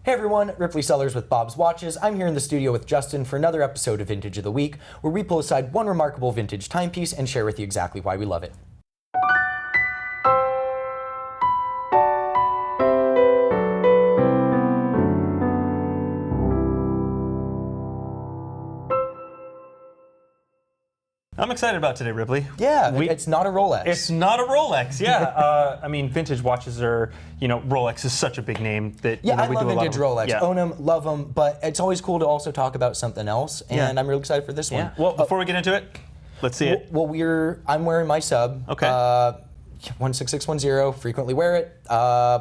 Hey everyone, Ripley Sellers with Bob's Watches. I'm here in the studio with Justin for another episode of Vintage of the Week, where we pull aside one remarkable vintage timepiece and share with you exactly why we love it. I'm excited about today, Ripley. Yeah, it's not a Rolex. It's not a Rolex, yeah. I mean, vintage watches are, Rolex is such a big name that we love do a vintage Rolex. Yeah. Own them, love them, but it's always cool to also talk about something else, and I'm really excited for this one. Well, before we get into it, let's see it. Well, I'm wearing my sub. Okay. 16610, frequently wear it.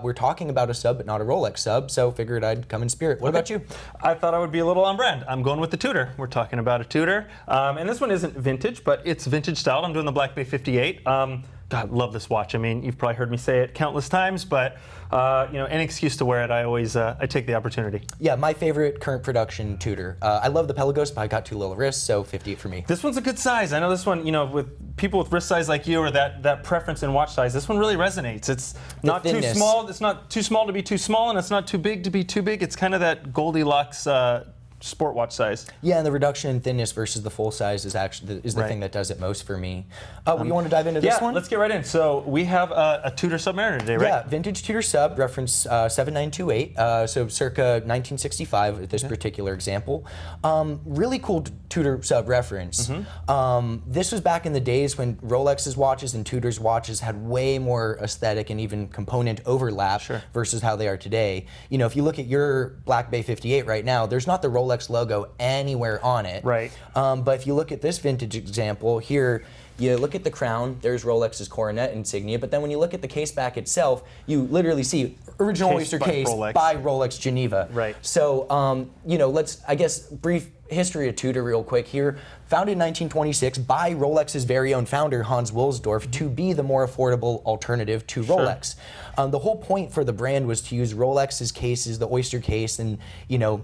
We're talking about a sub, but not a Rolex sub, so figured I'd come in spirit. What about you? I thought I would be a little on brand. I'm going with the Tudor. We're talking about a Tudor. And this one isn't vintage, but it's vintage style. I'm doing the Black Bay 58. God, love this watch. I mean, you've probably heard me say it countless times, but any excuse to wear it, I always I take the opportunity. Yeah, my favorite current production Tudor. I love the Pelagos, but I got too little wrists, so 58 for me. This one's a good size. I know this one, with people with wrist size like you or that preference in watch size, this one really resonates. It's not too small. It's not too small to be too small, and it's not too big to be too big. It's kind of that Goldilocks sport watch size. Yeah, and the reduction in thinness versus the full size is actually the thing that does it most for me. You want to dive into this one? Yeah, let's get right in. So we have a Tudor Submariner today, right? Yeah, vintage Tudor Sub, reference 7928, so circa 1965 with this particular example. Really cool Tudor Sub reference. This was back in the days when Rolex's watches and Tudor's watches had way more aesthetic and even component overlap versus how they are today. If you look at your Black Bay 58 right now, there's not the Rolex logo anywhere on it. Right. But if you look at this vintage example here, you look at the crown, there's Rolex's coronet insignia, but then when you look at the case back itself, you literally see original oyster case by Rolex Geneva. Right. So, let's, brief history of Tudor real quick here. Founded in 1926 by Rolex's very own founder, Hans Wilsdorf, to be the more affordable alternative to Rolex. The whole point for the brand was to use Rolex's cases, the oyster case, and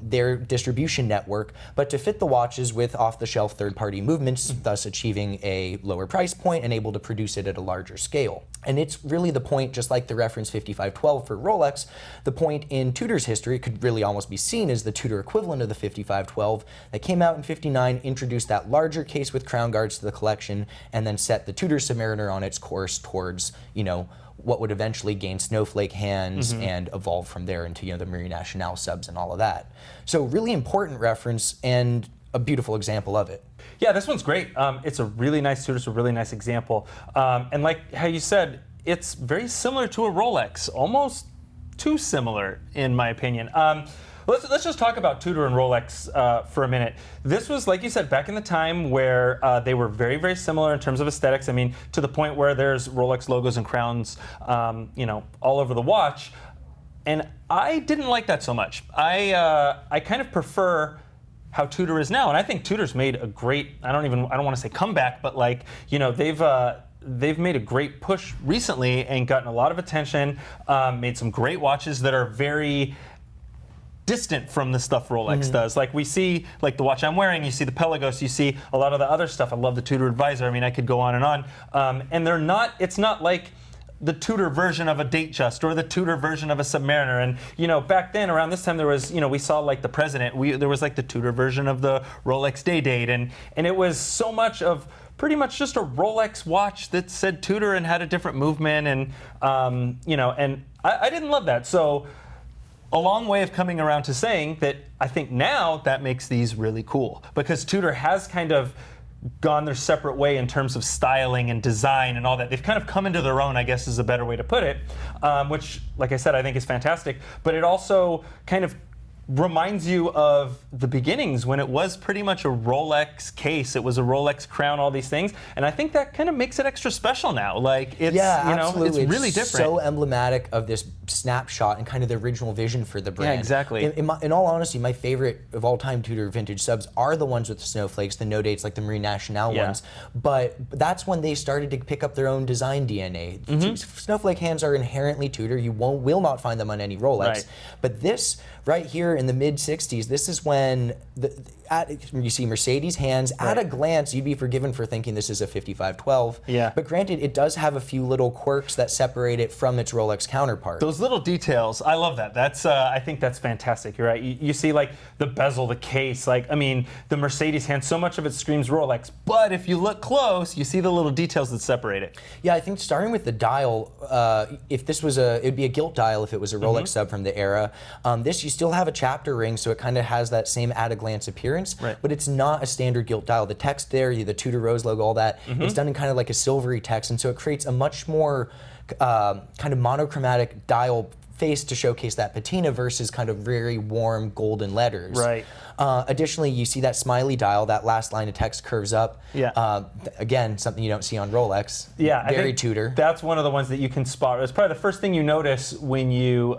their distribution network, but to fit the watches with off-the-shelf third-party movements, thus achieving a lower price point and able to produce it at a larger scale. And it's really the point, just like the reference 5512 for Rolex, the point in Tudor's history could really almost be seen as the Tudor equivalent of the 5512 that came out in 59, introduced that larger case with crown guards to the collection, and then set the Tudor Submariner on its course towards, what would eventually gain snowflake hands and evolve from there into, the Marie Nationale subs and all of that. So really important reference and a beautiful example of it. Yeah, this one's great. It's a really nice Tudor, it's a really nice example. And like how you said, it's very similar to a Rolex, almost too similar in my opinion. Let's just talk about Tudor and Rolex for a minute. This was, like you said, back in the time where they were very, very similar in terms of aesthetics. I mean, to the point where there's Rolex logos and crowns, all over the watch. And I didn't like that so much. I kind of prefer how Tudor is now, and I think Tudor's made a great, I don't want to say comeback, but they've made a great push recently and gotten a lot of attention, made some great watches that are very distant from the stuff Rolex does. Like we see, like the watch I'm wearing, you see the Pelagos, you see a lot of the other stuff. I love the Tudor Advisor. I mean, I could go on and on. And it's not like the Tudor version of a Datejust or the Tudor version of a Submariner. And back then, around this time, there was, we saw like the President. There was like the Tudor version of the Rolex Day-Date, and it was so much of pretty much just a Rolex watch that said Tudor and had a different movement, and and I didn't love that. So a long way of coming around to saying that I think now that makes these really cool, because Tudor has kind of gone their separate way in terms of styling and design and all that. They've kind of come into their own, I guess is a better way to put it, which, like I said, I think is fantastic. But it also kind of reminds you of the beginnings when it was pretty much a Rolex case. It was a Rolex crown, all these things. And I think that kind of makes it extra special now. Like, it's, absolutely. It's really different. So emblematic of this snapshot and kind of the original vision for the brand. Yeah, exactly. In all honesty, my favorite of all time Tudor vintage subs are the ones with the snowflakes, the no dates, like the Marie Nationale ones. But that's when they started to pick up their own design DNA. Snowflake hands are inherently Tudor. You will not find them on any Rolex. But this right here in the mid 60s, this is when you see Mercedes hands. At a glance, you'd be forgiven for thinking this is a 5512. Yeah. But granted, it does have a few little quirks that separate it from its Rolex counterpart. Those little details, I love that. That's I think that's fantastic. You're right. You see like the bezel, the case, like, I mean, the Mercedes hand, so much of it screams Rolex. But if you look close, you see the little details that separate it. Yeah, I think starting with the dial, if this was it'd be a gilt dial if it was a Rolex sub from the era. This, you still have a chapter ring, so it kind of has that same at-a-glance appearance, but it's not a standard gilt dial. The text there, the Tudor Rose logo, all that, it's done in kind of like a silvery text, and so it creates a much more kind of monochromatic dial face to showcase that patina versus kind of very warm golden letters. Right. Additionally, you see that smiley dial, that last line of text curves up. Yeah. Again, something you don't see on Rolex. Yeah, Very Tudor. That's one of the ones that you can spot. It's probably the first thing you notice when you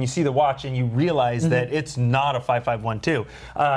see the watch and you realize that it's not a 5512.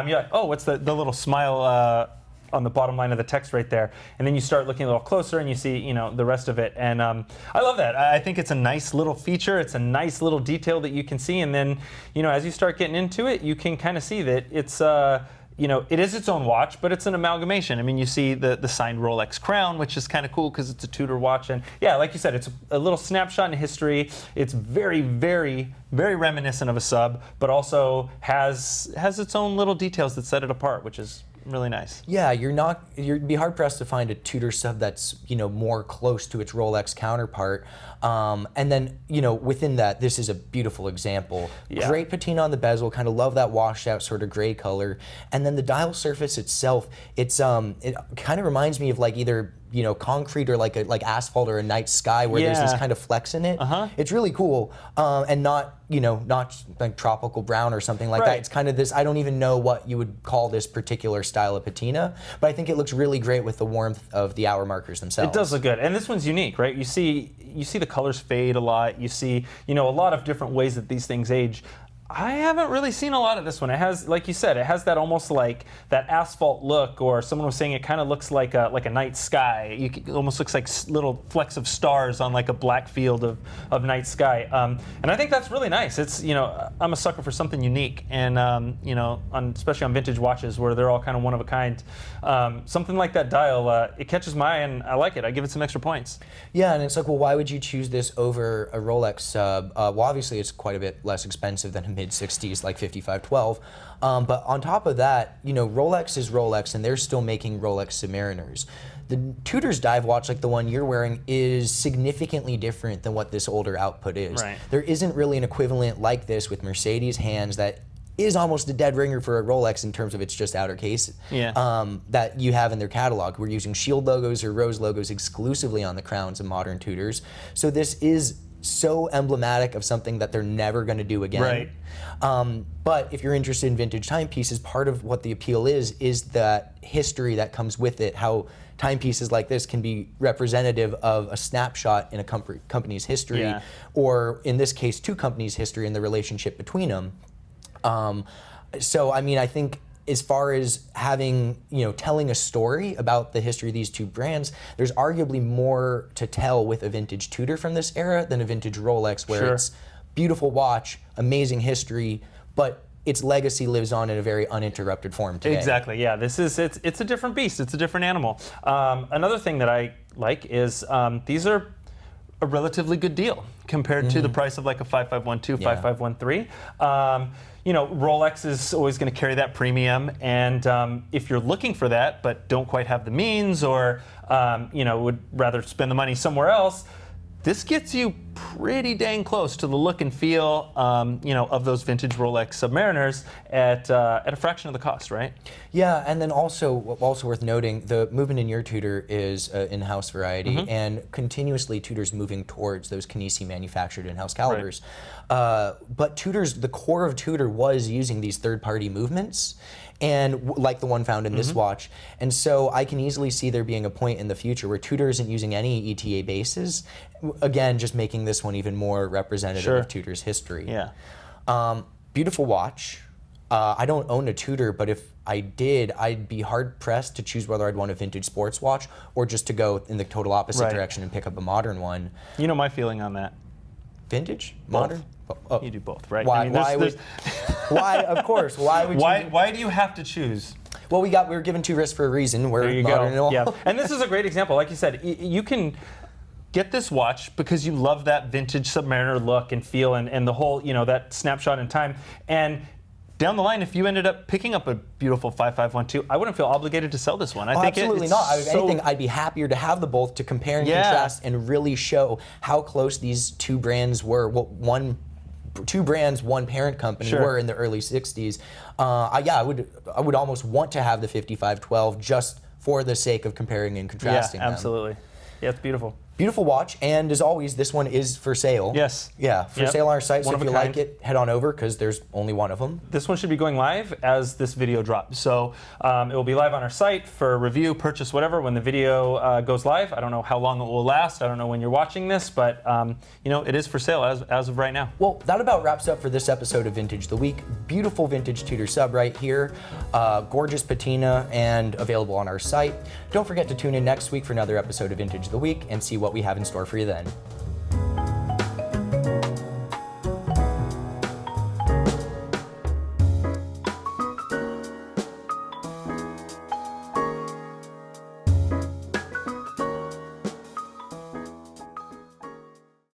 You're like, oh, what's the little smile on the bottom line of the text right there, and then you start looking a little closer and you see, the rest of it. And I love that. I think it's a nice little feature. It's a nice little detail that you can see, and then as you start getting into it, you can kind of see that it's it is its own watch, but it's an amalgamation. I mean, you see the signed Rolex crown, which is kind of cool because it's a Tudor watch, and yeah, like you said, it's a little snapshot in history. It's very, very, very reminiscent of a sub, but also has its own little details that set it apart, which is really nice. Yeah, you'd be hard pressed to find a Tudor sub that's more close to its Rolex counterpart. And then within that, this is a beautiful example. Yeah. Great patina on the bezel, kind of love that washed out sort of gray color. And then the dial surface itself, it kind of reminds me of like either concrete or like asphalt or a night sky where there's this kind of flex in it. It's really cool, and not like tropical brown or something like that. It's kind of this, I don't even know what you would call this particular style of patina, but I think it looks really great with the warmth of the hour markers themselves. It does look good, and this one's unique, right? You see the colors fade a lot. You see a lot of different ways that these things age. I haven't really seen a lot of this one. It has, like you said, it has that almost like that asphalt look, or someone was saying it kind of looks like a night sky. It almost looks like little flecks of stars on like a black field of night sky. And I think that's really nice. It's I'm a sucker for something unique, and especially on vintage watches where they're all kind of one of a kind. Something like that dial, it catches my eye, and I like it. I give it some extra points. Yeah, and it's like, well, why would you choose this over a Rolex sub? Well, obviously it's quite a bit less expensive than a mid-60s like 5512, but on top of that, Rolex is Rolex, and they're still making Rolex Submariners. The Tudor's dive watch, like the one you're wearing, is significantly different than what this older output is. Right. There isn't really an equivalent like this with Mercedes hands that is almost a dead ringer for a Rolex in terms of its just outer case that you have in their catalog. We're using shield logos or rose logos exclusively on the crowns of modern Tudors. So this is so emblematic of something that they're never going to do again. Right. But if you're interested in vintage timepieces, part of what the appeal is that history that comes with it, how timepieces like this can be representative of a snapshot in a company's history, or in this case, two companies' history and the relationship between them. So, I mean, I think as far as having, telling a story about the history of these two brands, there's arguably more to tell with a vintage Tudor from this era than a vintage Rolex, where it's beautiful watch, amazing history, but its legacy lives on in a very uninterrupted form today. Exactly, yeah. It's a different beast. It's a different animal. Another thing that I like is these are a relatively good deal compared to the price of like a 5512, 5513. Rolex is always going to carry that premium, and if you're looking for that but don't quite have the means, or would rather spend the money somewhere else, this gets you pretty dang close to the look and feel, of those vintage Rolex Submariners at a fraction of the cost, right? Yeah, and then also worth noting, the movement in your Tudor is in-house variety, and continuously Tudor's moving towards those Canisi manufactured in-house calibers. But the core of Tudor was using these third-party movements, and like the one found in this watch. And so I can easily see there being a point in the future where Tudor isn't using any ETA bases, again, just making this one even more representative of Tudor's history. Yeah. Beautiful watch. I don't own a Tudor, but if I did, I'd be hard-pressed to choose whether I'd want a vintage sports watch or just to go in the total opposite direction and pick up a modern one. You know my feeling on that. Vintage? Modern? You do both, right? Why? I mean, Why? Of course. Why would you? Why do you have to choose? Well, we were given 2 wrists for a reason. We're There you modern go. and Yeah, all. and this is a great example. Like you said, you can get this watch because you love that vintage Submariner look and feel, and the whole, that snapshot in time. And down the line, if you ended up picking up a beautiful 5512, I wouldn't feel obligated to sell this one. I think absolutely not. If anything, I'd be happier to have the both to compare and contrast and really show how close these 2 brands were. Well, 2 brands, 1 parent company were in the early 60s. I would almost want to have the 5512 just for the sake of comparing and contrasting them. Absolutely. Yeah, it's beautiful. Beautiful watch, and as always, this one is for sale. Yes. Yeah, for sale on our site, so if you kind. like it, head on over, because there's only one of them. This one should be going live as this video drops. So it will be live on our site for review, purchase, whatever, when the video goes live. I don't know how long it will last. I don't know when you're watching this, but it is for sale as of right now. Well, that about wraps up for this episode of Vintage the Week. Beautiful vintage Tudor sub right here. Gorgeous patina and available on our site. Don't forget to tune in next week for another episode of Vintage the Week and see what we have in store for you then.